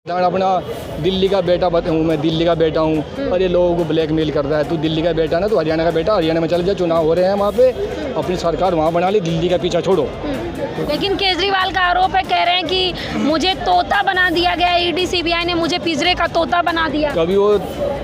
अपना दिल्ली का बेटा हूँ, मैं दिल्ली का बेटा हूँ और ये लोगों को ब्लैकमेल कर रहा है। तू दिल्ली का बेटा ना, तू हरियाणा का बेटा, हरियाणा में चल जा, चुनाव हो रहे हैं वहाँ पे, अपनी सरकार वहाँ बना ली, दिल्ली का पीछा छोड़ो। लेकिन केजरीवाल का आरोप है, कह रहे हैं कि मुझे तोता बना दिया गया, ईडी सीबीआई ने मुझे पिंजरे का तोता बना दिया। कभी वो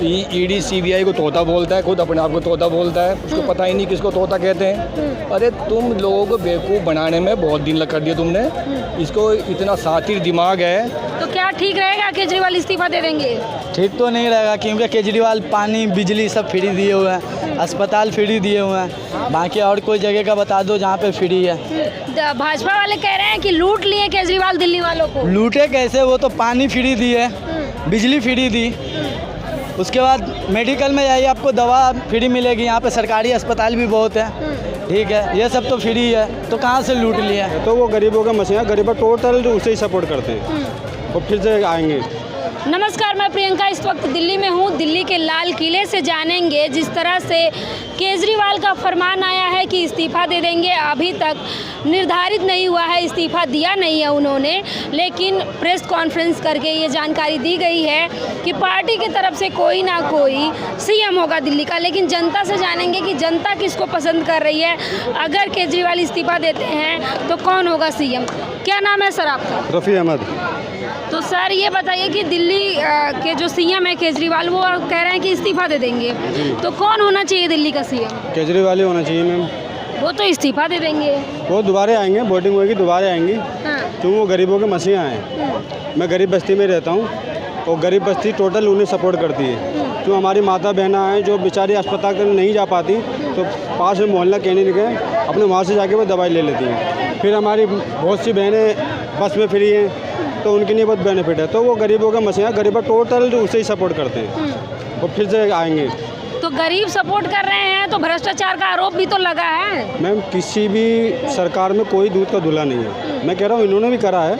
ईडी सीबीआई को तोता बोलता है, खुद अपने आप को तोता बोलता है, उसको पता ही नहीं किसको तोता कहते हैं। अरे तुम लोगों को बेवकूफ़ बनाने में बहुत दिन लग कर दिया तुमने, इसको इतना सातिर दिमाग है। तो क्या ठीक रहेगा, केजरीवाल इस्तीफा दे देंगे? ठीक तो नहीं रहेगा, क्योंकि केजरीवाल पानी बिजली सब फ्री दिए हुए हैं, अस्पताल फ्री दिए हुए हैं। बाकी और कोई जगह का बता दो जहाँ पे फ्री है। भाजपा वाले कह रहे हैं कि लूट लिए केजरीवाल दिल्ली वालों को। लूटे कैसे, वो तो पानी फ्री दिए, बिजली फ्री दी, उसके बाद मेडिकल में जाइए आपको दवा फ्री मिलेगी। यहाँ पे सरकारी अस्पताल भी बहुत है, ठीक है, ये सब तो फ्री है, तो कहाँ से लूट लिया? तो वो गरीबों का मसला, गरीबों टोटल उसे ही सपोर्ट करते हैं, वो फिर से आएंगे। नमस्कार, मैं प्रियंका इस वक्त दिल्ली में हूँ। दिल्ली के लाल किले से जानेंगे जिस तरह से केजरीवाल का फरमान आया है कि इस्तीफा दे देंगे। अभी तक निर्धारित नहीं हुआ है, इस्तीफा दिया नहीं है उन्होंने, लेकिन प्रेस कॉन्फ्रेंस करके ये जानकारी दी गई है कि पार्टी की तरफ से कोई ना कोई सीएम होगा दिल्ली का। लेकिन जनता से जानेंगे कि जनता किसको पसंद कर रही है। अगर केजरीवाल इस्तीफा देते हैं तो कौन होगा सीएम? क्या नाम है सर आपका? रफ़ी अहमद। तो सर ये बताइए कि दिल्ली के जो सीएम है केजरीवाल, वो कह रहे हैं कि इस्तीफा दे देंगे, तो कौन होना चाहिए दिल्ली का सीएम? केजरीवाल ही होना चाहिए मैम। वो तो इस्तीफा दे देंगे। वो दोबारा आएंगे, वोटिंग होगी दोबारा आएंगी, हाँ। क्योंकि वो गरीबों के मसीहा हैं। मैं गरीब बस्ती में रहता हूँ और गरीब बस्ती टोटल उन्हें सपोर्ट करती है। जो हमारी माता बहना हैं जो बेचारी अस्पताल तक नहीं जा पाती, तो पास में मोहल्ला क्लिनिक है, अपने वहाँ से जाके वो दवाई ले लेती हैं। फिर हमारी बहुत सी बहनें बस में फ्री हैं, तो उनके लिए बहुत बेनिफिट है। तो वो गरीबों का मसला, गरीब टोटल उसे ही सपोर्ट करते हैं, वो फिर से आएंगे। तो गरीब सपोर्ट कर रहे हैं तो भ्रष्टाचार का आरोप भी तो लगा है। मैम किसी भी सरकार में कोई दूध का धुला नहीं है। मैं कह रहा हूँ इन्होंने भी करा है।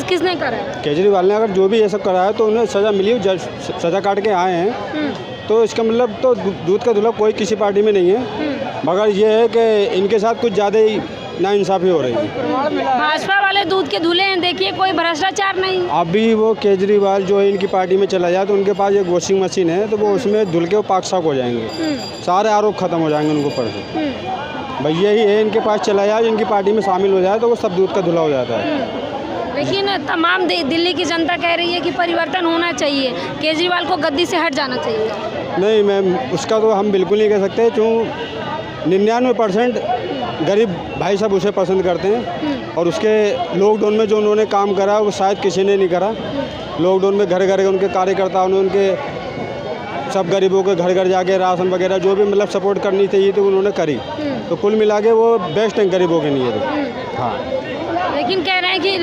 किसने करा? केजरीवाल ने। अगर जो भी ये सब करा है तो उन्हें सज़ा मिली, सज़ा काट के आए हैं, तो इसका मतलब तो दूध का धुला कोई किसी पार्टी में नहीं है। मगर ये है कि इनके साथ कुछ ज़्यादा ही नाइंसाफ़ी हो रही है। भाजपा वाले दूध के धुले हैं, देखिए कोई भ्रष्टाचार नहीं। अभी वो केजरीवाल जो है इनकी पार्टी में चला जाए तो उनके पास एक वॉशिंग मशीन है, तो वो उसमें धुल के वो पाक साफ हो जाएंगे, सारे आरोप खत्म हो जाएंगे उनके ऊपर से। भाई यही है, इनके पास चला जाए, इनकी पार्टी में शामिल हो जाए तो वो सब दूध का धुला हो जाता है। लेकिन तमाम दिल्ली की जनता कह रही है कि परिवर्तन होना चाहिए, केजरीवाल को गद्दी से हट जाना चाहिए। नहीं मैम, उसका तो हम बिल्कुल नहीं कह सकते, क्यों 99% गरीब भाई सब उसे पसंद करते हैं। और उसके लॉकडाउन में जो उन्होंने काम करा वो शायद किसी ने नहीं करा। लॉकडाउन में घर घर उनके कार्यकर्ताओं ने उनके सब गरीबों के घर घर जाके राशन वगैरह जो भी मतलब सपोर्ट करनी चाहिए तो उन्होंने करी। तो कुल मिला के वो बेस्ट है गरीबों के लिए तो। हाँ, लेकिन कह रहे हैं कि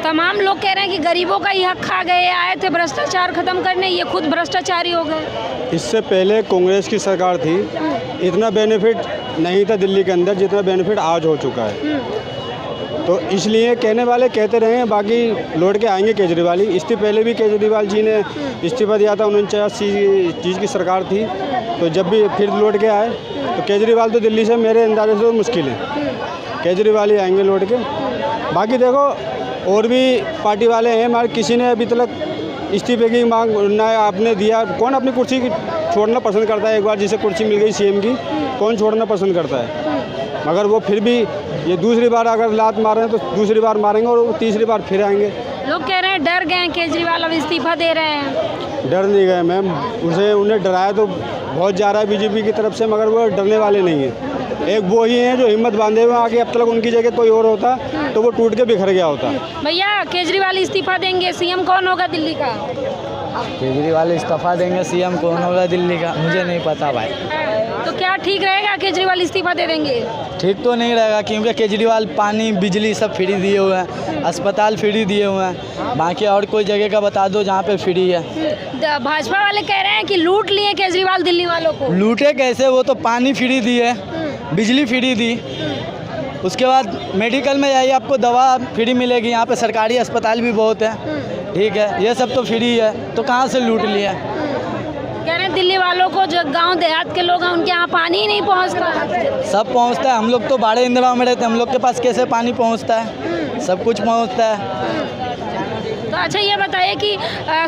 तमाम लोग कह रहे हैं कि गरीबों का ही हक खा गए, आए थे भ्रष्टाचार खत्म करने, ये खुद भ्रष्टाचारी हो गए। इससे पहले कांग्रेस की सरकार थी, इतना बेनिफिट नहीं था दिल्ली के अंदर जितना बेनिफिट आज हो चुका है। तो इसलिए कहने वाले कहते रहे हैं, बाकी लौट के आएंगे केजरीवाल ही। इससे पहले भी केजरीवाल जी ने इस्तीफा दिया था, 49 चीज़ की सरकार थी, तो जब भी फिर लौट के आए तो केजरीवाल तो दिल्ली से मेरे अंदाजे से तो मुश्किल है, केजरीवाल ही आएंगे लौट के। बाकी देखो और भी पार्टी वाले हैं, मगर किसी ने अभी तक इस्तीफे की मांग ना आपने दिया। कौन अपनी कुर्सी छोड़ना पसंद करता है? एक बार जिसे कुर्सी मिल गई सीएम की, कौन छोड़ना पसंद करता है? मगर वो फिर भी ये दूसरी बार अगर लात मारें तो दूसरी बार मारेंगे और वो तीसरी बार फिर आएंगे। लोग कह रहे हैं डर गए केजरीवाल अब इस्तीफा दे रहे हैं। डर नहीं गए मैम, उन्हें डराया तो बहुत जा रहा है बीजेपी की तरफ से, मगर वो डरने वाले नहीं हैं। एक वो ही हैं जो हिम्मत बांधे हुए आगे। अब तक उनकी जगह कोई और होता तो वो टूट के बिखर गया होता। भैया केजरीवाल इस्तीफा देंगे, सीएम कौन होगा दिल्ली का? केजरीवाल इस्तीफा देंगे, सीएम कौन होगा दिल्ली का मुझे नहीं पता भाई। तो क्या ठीक रहेगा, केजरीवाल इस्तीफा दे देंगे? ठीक तो नहीं रहेगा, क्योंकि केजरीवाल पानी बिजली सब फ्री दिए हुए हैं, अस्पताल फ्री दिए हुए हैं। बाकी और कोई जगह का बता दो जहाँ पे फ्री है। भाजपा वाले कह रहे हैं कि लूट लिए केजरीवाल दिल्ली वालों को। लूटे कैसे, वो तो पानी फ्री दिए, बिजली फ्री दी, उसके बाद मेडिकल में जाइए आपको दवा फ्री मिलेगी। यहाँ पे सरकारी अस्पताल भी बहुत है, ठीक है, ये सब तो फ्री है, तो कहाँ से लूट लिया? कह रहे हैं दिल्ली वालों को, जो गांव देहात के लोग हैं उनके यहाँ पानी ही नहीं पहुँचता। सब पहुँचता है, हम लोग तो बाड़े इंदिरा में रहते हैं, हम लोग के पास कैसे पानी पहुँचता है? सब कुछ पहुँचता है। तो अच्छा ये बताइए कि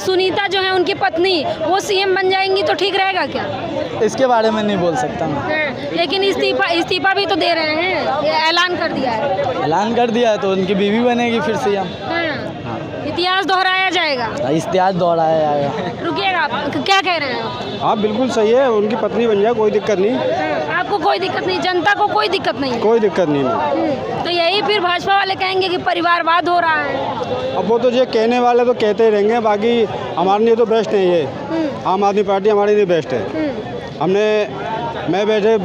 सुनीता जो है उनकी पत्नी, वो सीएम बन जाएंगी तो ठीक रहेगा क्या? इसके बारे में नहीं बोल सकता मैं। हाँ, लेकिन इस्तीफा भी तो दे रहे हैं, ये ऐलान कर दिया है। ऐलान कर दिया है तो उनकी बीवी बनेगी फिर सीएम। हाँ, इतिहास दोहराया जाएगा। इतिहास दोहराया जाएगा। रुकिएगा, आप क्या कह रहे हैं आप? हाँ बिल्कुल सही है, उनकी पत्नी बन जाए, कोई दिक्कत नहीं। हाँ, आपको कोई दिक्कत नहीं, जनता को कोई दिक्कत नहीं है? कोई दिक्कत नहीं। तो यही फिर भाजपा वाले कहेंगे कि परिवारवाद हो रहा है। अब वो तो ये कहने वाले तो कहते ही रहेंगे, बाकी हमारे लिए तो बेस्ट है ये। आम आदमी पार्टी हमारे लिए बेस्ट है। मैं वैसे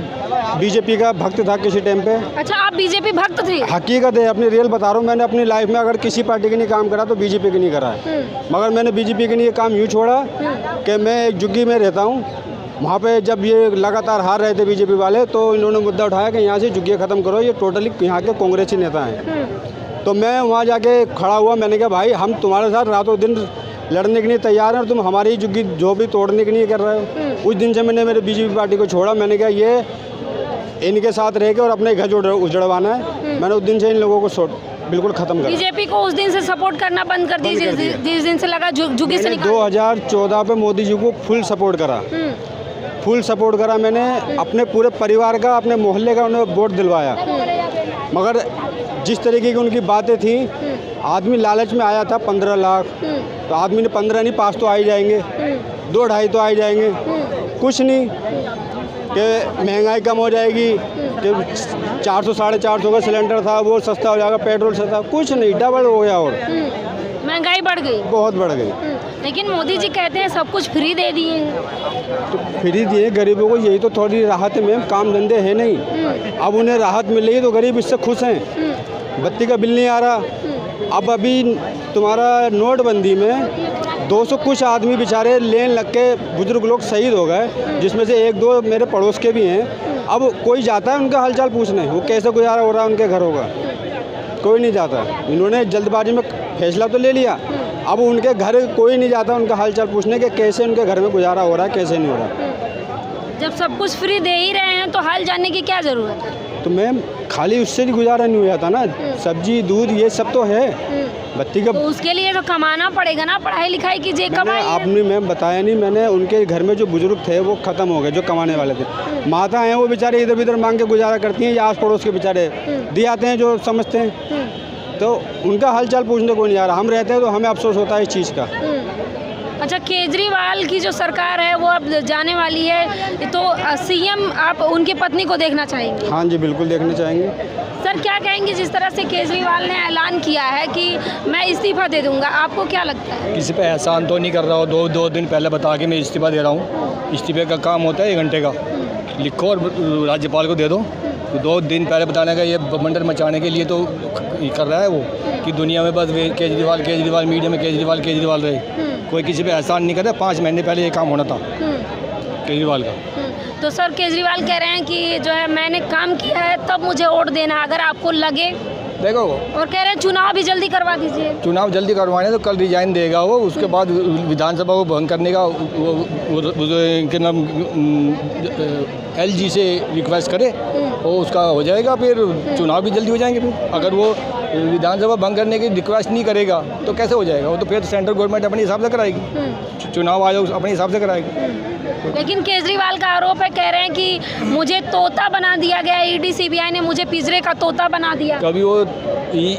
बीजेपी का भक्त था किसी टाइम पे। अच्छा, आप बीजेपी भक्त थे? हकीकत है, अपनी रियल बता रहा हूँ। मैंने अपनी लाइफ में अगर किसी पार्टी के लिए काम करा तो बीजेपी के लिए करा है। मगर मैंने बीजेपी के लिए काम यूँ छोड़ा कि मैं एक जुग्गी में रहता हूँ। वहाँ पे जब ये लगातार हार रहे थे बीजेपी वाले, तो इन्होंने मुद्दा उठाया कि यहाँ से जुग्गियाँ ख़त्म करो, ये टोटली यहाँ के कांग्रेसी नेता हैं। तो मैं वहाँ जाके खड़ा हुआ, मैंने कहा भाई हम तुम्हारे साथ रातों दिन लड़ने के लिए तैयार हैं और तुम हमारी जुग्गी जो भी तोड़ने के लिए कर रहे हो। उस दिन से मैंने मेरे बीजेपी पार्टी को छोड़ा। मैंने कहा ये इनके साथ रह के और अपने घर उजड़वाना है। मैंने उस दिन से इन लोगों को बिल्कुल ख़त्म कर। बीजेपी को उस दिन से सपोर्ट करना बंद कर दिया जिस दिन से लगा जुग्गी से निकाल। 2014 पे मोदी जी को फुल सपोर्ट करा। फुल सपोर्ट करा मैंने, अपने पूरे परिवार का, अपने मोहल्ले का उन्हें वोट दिलवाया। मगर जिस तरीके की उनकी बातें थी, आदमी लालच में आया था 15 लाख, तो आदमी ने 15 नहीं 5 तो आ ही जाएंगे, 2-2.5 तो आ ही जाएंगे। कुछ नहीं कि महंगाई कम हो जाएगी, कि 400-450 का सिलेंडर था वो सस्ता हो जाएगा, पेट्रोल सस्ता, कुछ नहीं, डबल हो गया और महंगाई बढ़ गई, बहुत बढ़ गई। लेकिन मोदी जी कहते हैं सब कुछ फ्री दे दिए। तो फ्री दिए गरीबों को, यही तो थोड़ी राहत में, काम धंधे है नहीं। अब उन्हें राहत मिल रही है तो गरीब इससे खुश हैं। बत्ती का बिल नहीं आ रहा। अब अभी तुम्हारा नोटबंदी में 200 कुछ आदमी बेचारे लेन लग के बुजुर्ग लोग शहीद हो गए, जिसमें से 1-2 मेरे पड़ोस के भी हैं। अब कोई जाता है उनका हालचाल पूछने, वो कैसे गुजारा हो रहा है उनके घरों का? कोई नहीं जाता। इन्होंने जल्दबाजी में फैसला तो ले लिया, अब उनके घर कोई नहीं जाता उनका हालचाल पूछने के कैसे उनके घर में गुजारा हो रहा है, कैसे नहीं हो रहा। जब सब कुछ फ्री दे ही रहे हैं तो हाल जानने की क्या ज़रूरत है? तो मैम खाली उससे भी गुजारा नहीं हो जाता ना, सब्जी दूध ये सब तो है। बत्ती का तो उसके लिए तो कमाना पड़ेगा ना, पढ़ाई लिखाई कीजिए, कमाइए। आपने मैम बताया नहीं, मैंने उनके घर में जो बुजुर्ग थे वो ख़त्म हो गए, जो कमाने वाले थे। माता हैं वो बेचारे इधर उधर मांग के गुजारा करती हैं, या आस पड़ोस के बेचारे दिए आते हैं जो समझते हैं, तो उनका हालचाल पूछने को नहीं आ रहा। हम रहते हैं तो हमें अफसोस होता है इस चीज़ का। अच्छा, केजरीवाल की जो सरकार है वो अब जाने वाली है, तो सीएम आप उनकी पत्नी को देखना चाहेंगे? हाँ जी बिल्कुल देखना चाहेंगे। सर क्या कहेंगे, जिस तरह से केजरीवाल ने ऐलान किया है कि मैं इस्तीफा दे दूंगा, आपको क्या लगता है? किसी पे एहसान तो नहीं कर रहा हो, दो दिन पहले बता के मैं इस्तीफा दे रहा हूँ। इस्तीफे का काम होता है 1 घंटे का, लिखो और राज्यपाल को दे दो। तो 2 दिन पहले बताने का ये बवंडर मचाने के लिए तो कर रहा है वो, कि दुनिया में बस केजरीवाल मीडिया में केजरीवाल रहे। कोई किसी पे एहसान नहीं करता। 5 महीने पहले ये काम होना था केजरीवाल का। तो सर केजरीवाल कह रहे हैं कि जो है मैंने काम किया है तब मुझे वोट देना, अगर आपको लगे। देखो, और कह रहे हैं चुनाव भी जल्दी करवा दीजिए। चुनाव जल्दी करवाने तो कल रिजाइन देगा वो, उसके बाद विधानसभा को भंग करने का इनके नाम LG से रिक्वेस्ट करे, वो उसका हो जाएगा, फिर चुनाव भी जल्दी हो जाएंगे। फिर अगर वो विधानसभा भंग करने की रिक्वेस्ट नहीं करेगा तो कैसे हो जाएगा? वो तो फिर सेंट्रल गवर्नमेंट अपने हिसाब से कराएगी, चुनाव आयोग अपने हिसाब से कराएगी। लेकिन केजरीवाल का आरोप है, कह रहे हैं कि मुझे तोता बना दिया गया, ED CBI ने मुझे पिंजरे का तोता बना दिया। कभी वो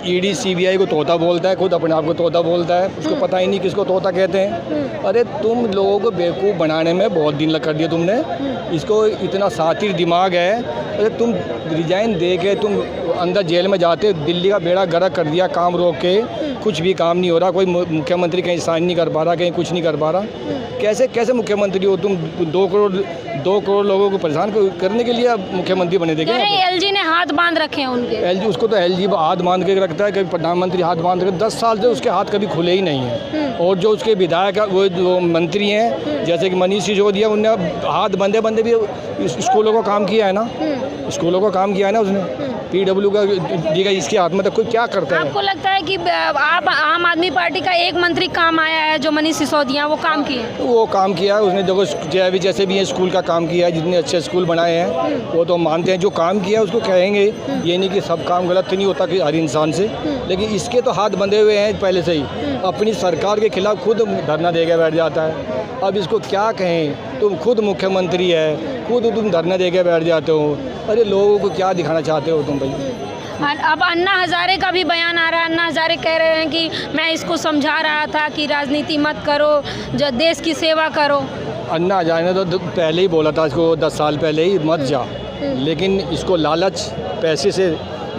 ED CBI को तोता बोलता है, खुद अपने आप को तोता बोलता है, उसको पता ही नहीं किसको तोता कहते हैं। अरे तुम लोगों को बेवकूफ़ बनाने में बहुत दिन लग कर दिया तुमने। इसको इतना सातिर दिमाग है। अरे तुम रिजाइन दे के तुम अंदर जेल में जाते, दिल्ली का बेड़ा गर्क कर दिया, काम रोक के, कुछ भी काम नहीं हो रहा, कोई मुख्यमंत्री कहीं साइन नहीं कर पा रहा, कहीं कुछ नहीं कर पा रहा। कैसे मुख्यमंत्री हो तुम? 2 करोड़ लोगों को परेशान करने के लिए मुख्यमंत्री बने। देखे LG ने हाथ बांध रखे हैं उनके। LG, उसको तो LG हाथ बांध के रखता है, कभी प्रधानमंत्री हाथ बांध के, 10 साल से उसके हाथ कभी खुले ही नहीं हैं। और जो उसके विधायक वो जो मंत्री हैं, जैसे कि मनीष सिसोदिया, उनने हाथ बंधे भी स्कूलों को काम किया है ना, स्कूलों को काम किया है ना उसने। PW का देगा, इसके हाथ में तो कोई क्या करता है। आपको लगता है कि आप आम आदमी पार्टी का एक मंत्री काम आया है जो मनीष सिसोदिया, वो काम किए? वो काम किया है उसने, देखो जैसे भी है स्कूल का काम किया है, जितने अच्छे स्कूल बनाए हैं वो तो मानते हैं, जो काम किया है उसको कहेंगे। ये नहीं कि सब काम गलत नहीं होता कि हर इंसान से, लेकिन इसके तो हाथ बंधे हुए हैं पहले से ही। अपनी सरकार के खिलाफ खुद धरना देकर बैठ जाता है। अब इसको क्या कहें, तुम खुद मुख्यमंत्री है, खुद तुम धरना देकर बैठ जाते हो। अरे लोगों को क्या दिखाना चाहते हो तुम भाई? अब अन्ना हजारे का भी बयान आ रहा है। अन्ना हजारे कह रहे हैं कि मैं इसको समझा रहा था कि राजनीति मत करो, जो देश की सेवा करो। अन्ना हजारे ने तो पहले ही बोला था इसको, 10 साल पहले ही मत जा, लेकिन इसको लालच पैसे से,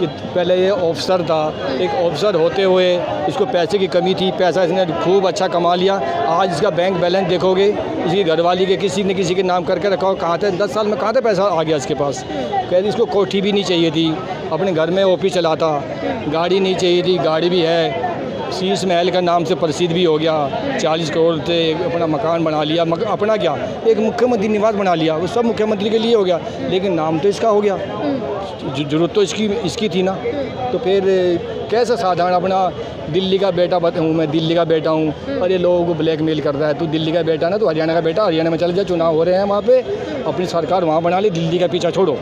पहले ये ऑफिसर था, एक ऑफिसर होते हुए इसको पैसे की कमी थी, पैसा इसने खूब अच्छा कमा लिया। आज इसका बैंक बैलेंस देखोगे, इसकी घरवाली के किसी न किसी के नाम करके रखा हो, कहाँ थे 10 साल में, कहाँ से पैसा आ गया इसके पास। कहते इसको कोठी भी नहीं चाहिए थी, अपने घर में ऑफिस चलाता, गाड़ी नहीं चाहिए थी, गाड़ी भी है, शीश महल का नाम से प्रसिद्ध भी हो गया, 40 करोड़ से अपना मकान बना लिया। अपना क्या, एक मुख्यमंत्री निवास बना लिया, वो सब मुख्यमंत्री के लिए हो गया, लेकिन नाम तो इसका हो गया, जरूरत तो इसकी थी ना। तो फिर कैसे साधारण अपना दिल्ली का बेटा हूँ, मैं दिल्ली का बेटा हूँ, और ये लोगों को ब्लैकमेल कर रहा है, तू दिल्ली का बेटा ना, तो हरियाणा का बेटा, हरियाणा में चल जा, चुनाव हो रहे हैं वहाँ पे, अपनी सरकार वहाँ बना ली, दिल्ली का पीछा छोड़ो।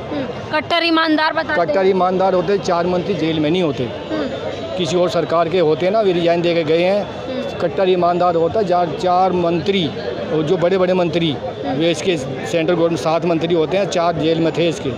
कट्टर ईमानदार बताते हैं। कट्टर ईमानदार होते 4 मंत्री जेल में नहीं होते, किसी और सरकार के होते ना, रिजाइन दे के गए हैं। कट्टर ईमानदार होता 4 मंत्री, और जो बड़े बड़े मंत्री वे इसके सेंट्रल गवर्नमेंट 7 मंत्री होते हैं, 4 जेल में थे इसके।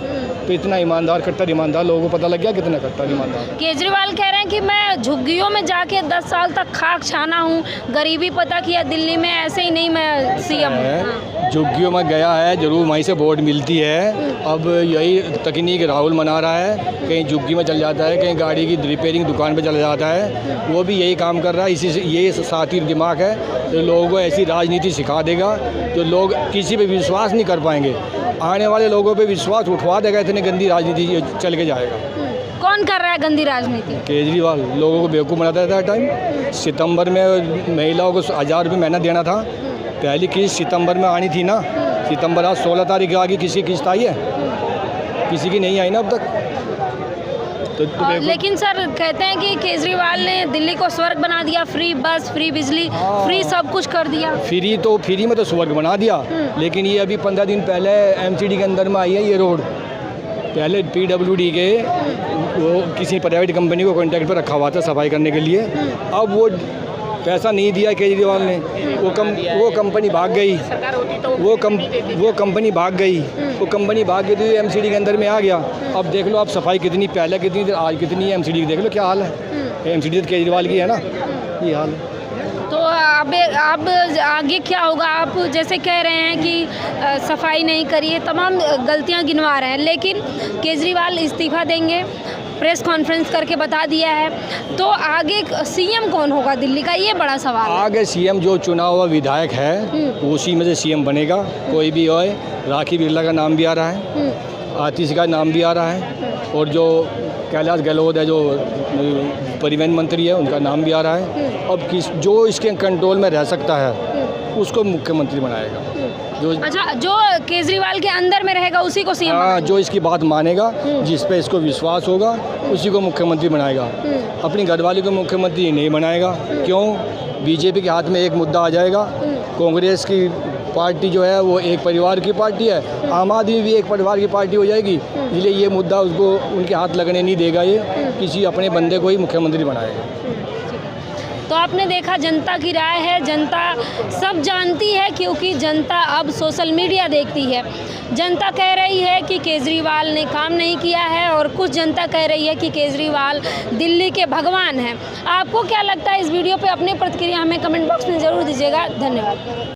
तो इतना ईमानदार, कट्टर ईमानदार, लोगों को पता लग गया कितना कट्टर ईमानदार। केजरीवाल कह रहे हैं कि मैं झुग्गियों में जाके 10 साल तक खाक छाना हूँ, गरीबी पता किया दिल्ली में, ऐसे ही नहीं मैं सीएम हूँ। झुग्गियों में गया है, जरूर वहीं से वोट मिलती है। अब यही तकनीक राहुल मना रहा है, कहीं झुग्गी में चल जाता है, कहीं गाड़ी की रिपेयरिंग दुकान पे चला जाता है, वो भी यही काम कर रहा है। इसी से ये साथी दिमाग है जो लोगों को ऐसी राजनीति सिखा देगा जो लोग किसी पे विश्वास नहीं कर पाएंगे, आने वाले लोगों पे विश्वास उठवा देगा। इतनी गंदी राजनीति चल के जाएगा। कौन कर रहा है गंदी राजनीति? केजरीवाल लोगों को बेवकूफ़ बनाता था। टाइम सितंबर में महिलाओं को 1000 रुपये महीना देना था, पहली किस्त सितंबर में आनी थी ना, सितंबर आज 16 तारीख आ गई, किसी की किस्त आई है? किसी की नहीं आई ना अब तक। तो लेकिन सर कहते हैं कि केजरीवाल ने दिल्ली को स्वर्ग बना दिया, फ्री बस, फ्री बिजली, फ्री सब कुछ कर दिया। फ्री में तो स्वर्ग बना दिया, लेकिन ये अभी 15 दिन पहले MCD के अंदर में आई है ये रोड। पहले PWD के वो किसी प्राइवेट कंपनी को कॉन्ट्रैक्ट पर रखा हुआ था सफाई करने के लिए, अब वो पैसा नहीं दिया केजरीवाल ने, वो कंपनी भाग गई, वो कंपनी भाग गई तो MCD के अंदर में आ गया। अब देख लो आप सफाई कितनी, पहले कितनी थी, आज कितनी है MCD की, देख लो क्या हाल है। MCD तो केजरीवाल की है ना, ये हाल है। तो अब आगे क्या होगा? आप जैसे कह रहे हैं कि सफाई नहीं करिए, तमाम गलतियां गिनवा रहे हैं, लेकिन केजरीवाल इस्तीफा देंगे, प्रेस कॉन्फ्रेंस करके बता दिया है। तो आगे सीएम कौन होगा दिल्ली का, ये बड़ा सवाल है। आगे सीएम जो चुना हुआ विधायक है उसी में से सीएम बनेगा, कोई भी होए। राखी बिरला का नाम भी आ रहा है, आतिश का नाम भी आ रहा है, और जो कैलाश गहलोत है जो परिवहन मंत्री है उनका नाम भी आ रहा है। अब जो इसके कंट्रोल में रह सकता है उसको मुख्यमंत्री बनाएगा। जो केजरीवाल के अंदर में रहेगा उसी को सीएम। हाँ, जो इसकी बात मानेगा, जिस पे इसको विश्वास होगा उसी को मुख्यमंत्री बनाएगा। अपनी घरवाली को मुख्यमंत्री नहीं बनाएगा। क्यों? बीजेपी के हाथ में एक मुद्दा आ जाएगा, कांग्रेस की पार्टी जो है वो एक परिवार की पार्टी है, आम आदमी भी एक परिवार की पार्टी हो जाएगी, इसलिए ये मुद्दा उसको उनके हाथ लगने नहीं देगा। ये किसी अपने बंदे को ही मुख्यमंत्री बनाएगा। तो आपने देखा, जनता की राय है, जनता सब जानती है, क्योंकि जनता अब सोशल मीडिया देखती है। जनता कह रही है कि केजरीवाल ने काम नहीं किया है, और कुछ जनता कह रही है कि केजरीवाल दिल्ली के भगवान हैं। आपको क्या लगता है इस वीडियो पे? अपनी प्रतिक्रिया हमें कमेंट बॉक्स में ज़रूर दीजिएगा। धन्यवाद।